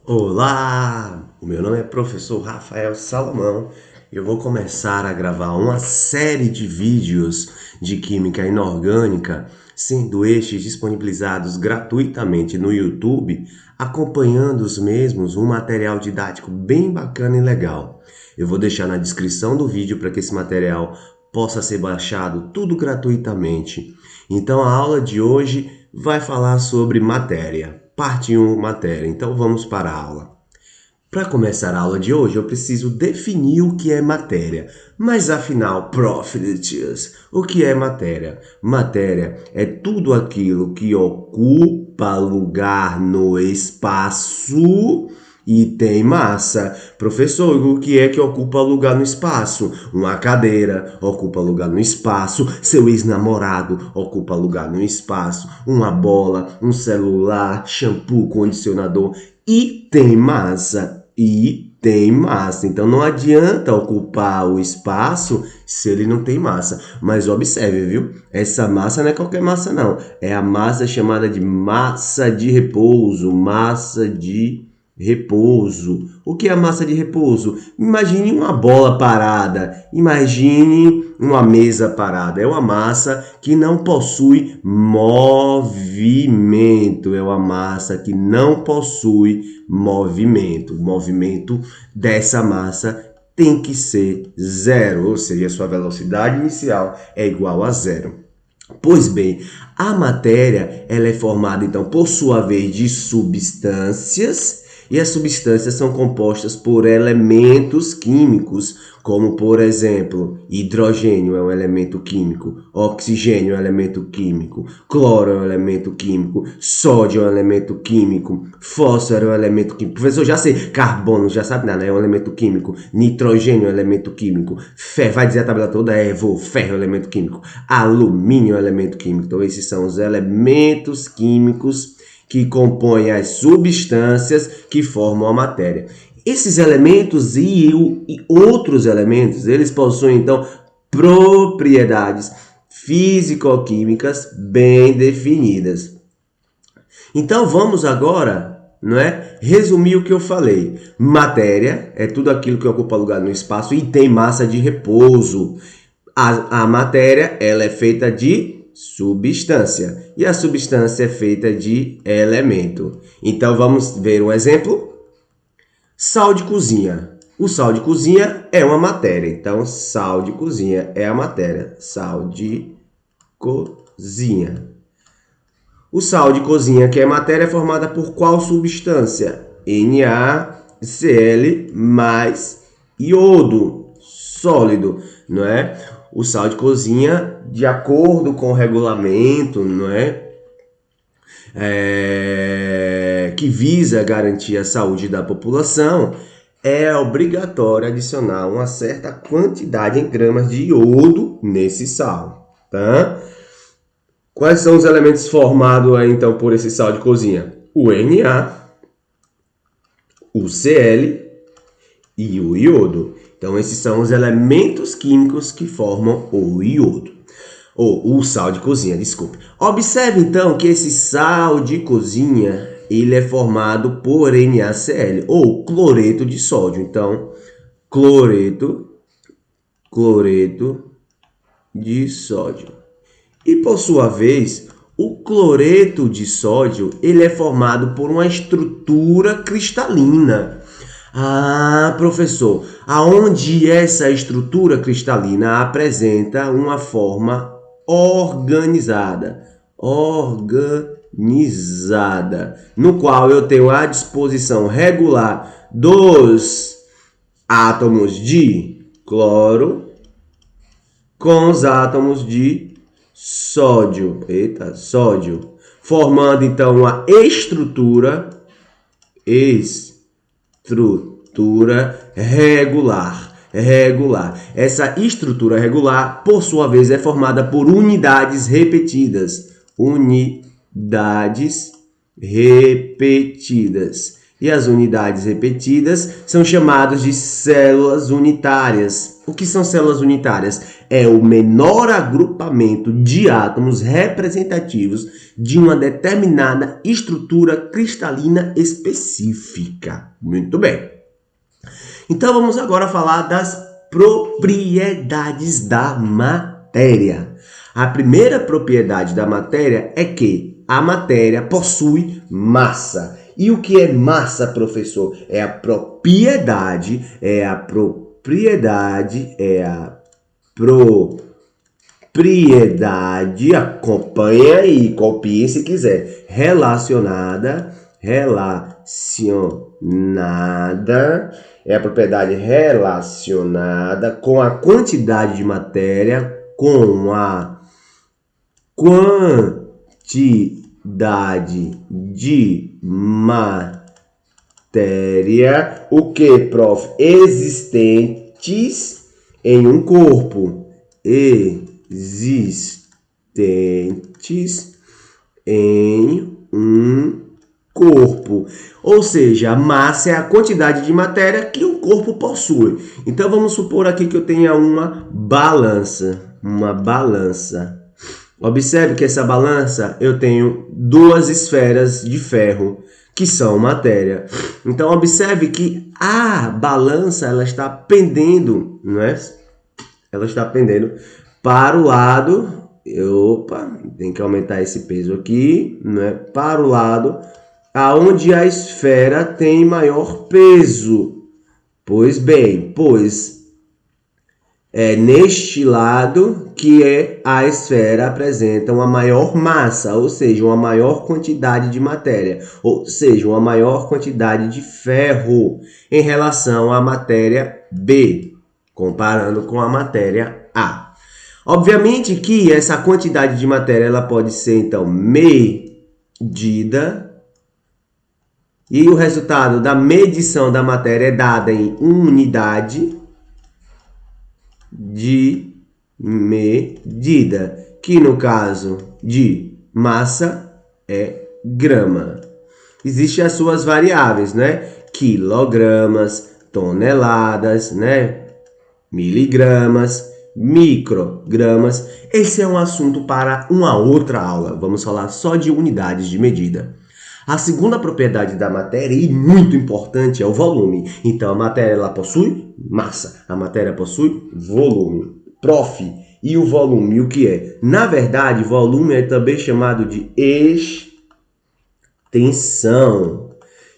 Olá, o meu nome é Professor Rafael Salomão e eu vou começar a gravar uma série de vídeos de Química Inorgânica, sendo estes disponibilizados gratuitamente no YouTube, acompanhando os mesmos um material didático bem bacana e legal. Eu vou deixar na descrição do vídeo para que esse material possa ser baixado tudo gratuitamente. Então a aula de hoje vai falar sobre matéria. Parte 1, matéria. Então vamos para a aula. Para começar a aula de hoje, eu preciso definir o que é matéria. Mas afinal, Prof. Letius, o que é matéria? Matéria é tudo aquilo que ocupa lugar no espaço e tem massa. Professor, o que é que ocupa lugar no espaço? Uma cadeira ocupa lugar no espaço, seu ex-namorado ocupa lugar no espaço, uma bola, um celular, shampoo, condicionador e tem massa. Então não adianta ocupar o espaço se ele não tem massa. Mas observe, viu? Essa massa não é qualquer massa não. É a massa chamada de massa de repouso. O que é a massa de repouso? Imagine uma bola parada, imagine uma mesa parada. É uma massa que não possui movimento. O movimento dessa massa tem que ser zero, ou seja, a sua velocidade inicial é igual a zero. Pois bem, a matéria ela é formada, então, por sua vez, de substâncias, e as substâncias são compostas por elementos químicos, como, por exemplo, hidrogênio é um elemento químico, oxigênio é um elemento químico, cloro é um elemento químico, sódio é um elemento químico, fósforo é um elemento químico. Professor, já sei, carbono, já sabe nada, é um elemento químico, nitrogênio é um elemento químico, ferro, vai dizer a tabela toda? Ferro é um elemento químico, alumínio é um elemento químico. Então, esses são os elementos químicos que compõem as substâncias que formam a matéria. Esses elementos e outros elementos, eles possuem, então, propriedades físico-químicas bem definidas. Então, vamos agora, resumir o que eu falei. Matéria é tudo aquilo que ocupa lugar no espaço e tem massa de repouso. A matéria ela é feita de substância e a substância é feita de elemento. Então vamos ver um exemplo. Sal de cozinha. O sal de cozinha é uma matéria. Então sal de cozinha é a matéria. Sal de cozinha. O sal de cozinha, que é matéria, é formada por qual substância? NaCl mais iodo sólido, não é? O sal de cozinha, de acordo com o regulamento, que visa garantir a saúde da população, é obrigatório adicionar uma certa quantidade em gramas de iodo nesse sal, tá? Quais são os elementos formados então por esse sal de cozinha? O Na, o Cl e o iodo. Então, esses são os elementos químicos que formam o iodo. Ou o sal de cozinha, desculpe. Observe, então, que esse sal de cozinha, ele é formado por NaCl, ou cloreto de sódio. Então, cloreto de sódio. E, por sua vez, o cloreto de sódio, ele é formado por uma estrutura cristalina. Ah, professor, aonde essa estrutura cristalina apresenta uma forma organizada, no qual eu tenho a disposição regular dos átomos de cloro com os átomos de sódio, formando então uma estrutura regular. Essa estrutura regular, por sua vez, é formada por unidades repetidas. E as unidades repetidas são chamadas de células unitárias. O que são células unitárias? É o menor agrupamento de átomos representativos de uma determinada estrutura cristalina específica. Muito bem. Então vamos agora falar das propriedades da matéria. A primeira propriedade da matéria é que a matéria possui massa. E o que é massa, professor? É a propriedade, acompanha aí, copie se quiser, relacionada, é a propriedade relacionada com a quantidade de matéria, com a quantidade de matéria, o que, prof? Existentes em um corpo. Existentes em um corpo. Ou seja, a massa é a quantidade de matéria que o corpo possui. Então, vamos supor aqui que eu tenha uma balança. Observe que essa balança eu tenho duas esferas de ferro que são matéria. Então observe que a balança ela está pendendo, não é? Ela está pendendo para o lado. Tem que aumentar esse peso aqui, não é? Para o lado aonde a esfera tem maior peso. Pois bem, é neste lado que a esfera apresenta uma maior massa, ou seja, uma maior quantidade de matéria, ou seja, uma maior quantidade de ferro em relação à matéria B, comparando com a matéria A. Obviamente que essa quantidade de matéria ela pode ser, então, medida, e o resultado da medição da matéria é dada em unidade de medida, que no caso de massa é grama. Existem as suas variáveis, né? Quilogramas, toneladas, né? Miligramas, microgramas. Esse é um assunto para uma outra aula. Vamos falar só de unidades de medida. A segunda propriedade da matéria, e muito importante, é o volume. Então, a matéria ela possui massa, a matéria possui volume. Prof, e o volume, o que é? Na verdade, volume é também chamado de extensão.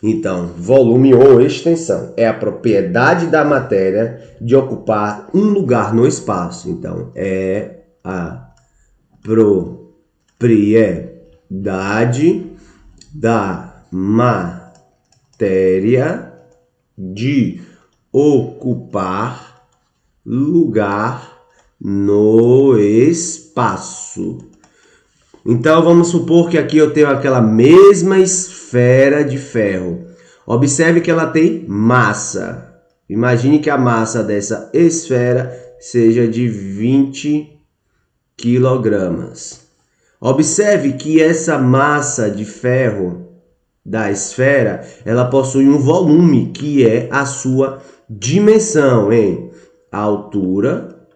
Então, volume ou extensão é a propriedade da matéria de ocupar um lugar no espaço. Então, é a propriedade da matéria de ocupar lugar no espaço. Então, vamos supor que aqui eu tenho aquela mesma esfera de ferro. Observe que ela tem massa. Imagine que a massa dessa esfera seja de 20 quilogramas. Observe que essa massa de ferro da esfera, ela possui um volume que é a sua dimensão em altura,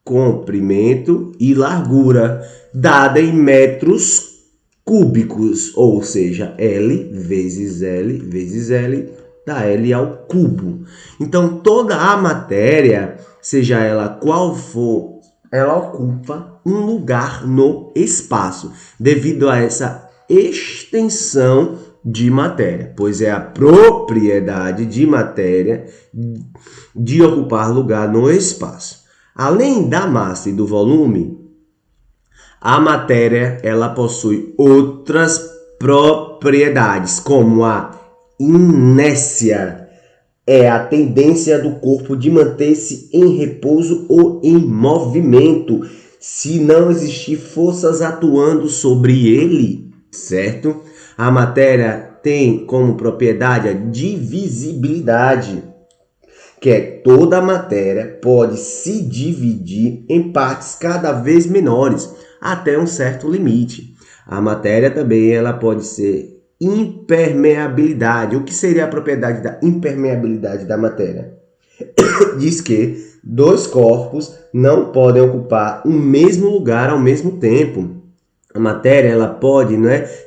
comprimento e largura, dada em metros cúbicos, ou seja, L vezes L dá L ao cubo. Então, toda a matéria, seja ela qual for, ela ocupa um lugar no espaço, devido a essa extensão de matéria, pois é a propriedade de matéria de ocupar lugar no espaço. Além da massa e do volume, a matéria ela possui outras propriedades, como a inércia. É a tendência do corpo de manter-se em repouso ou em movimento, se não existir forças atuando sobre ele, certo? A matéria tem como propriedade a divisibilidade, que é toda a matéria pode se dividir em partes cada vez menores, até um certo limite. A matéria também ela pode ser impermeabilidade. O que seria a propriedade da impermeabilidade da matéria? Diz que dois corpos não podem ocupar o mesmo lugar ao mesmo tempo. A matéria ela pode,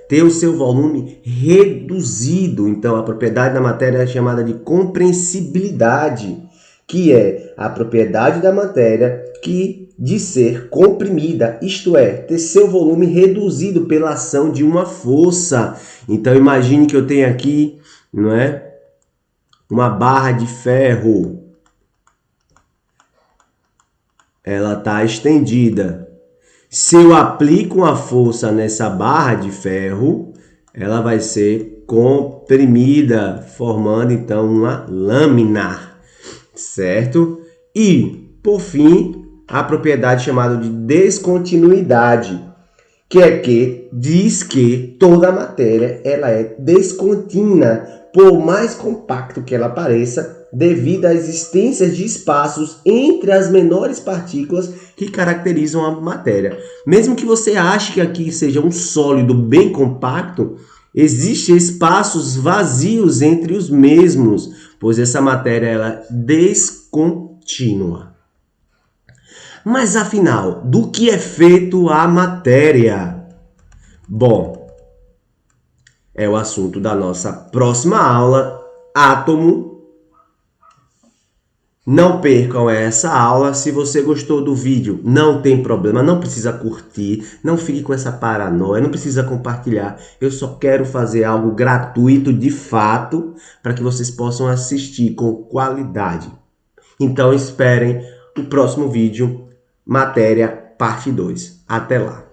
ter o seu volume reduzido. Então, a propriedade da matéria é chamada de compressibilidade, que é a propriedade da matéria de ser comprimida, isto é, ter seu volume reduzido pela ação de uma força. Então, imagine que eu tenho aqui, uma barra de ferro. Ela está estendida. Se eu aplico uma força nessa barra de ferro, ela vai ser comprimida, formando então uma lâmina, certo? E, por fim, a propriedade chamada de descontinuidade, que diz que toda a matéria ela é descontínua, por mais compacto que ela pareça, devido à existência de espaços entre as menores partículas que caracterizam a matéria. Mesmo que você ache que aqui seja um sólido bem compacto, existem espaços vazios entre os mesmos, pois essa matéria ela é descontínua. Mas afinal, do que é feito a matéria? Bom, é o assunto da nossa próxima aula, átomo. Não percam essa aula. Se você gostou do vídeo, não tem problema, não precisa curtir, não fique com essa paranoia, não precisa compartilhar. Eu só quero fazer algo gratuito de fato para que vocês possam assistir com qualidade. Então esperem o próximo vídeo, matéria parte 2. Até lá!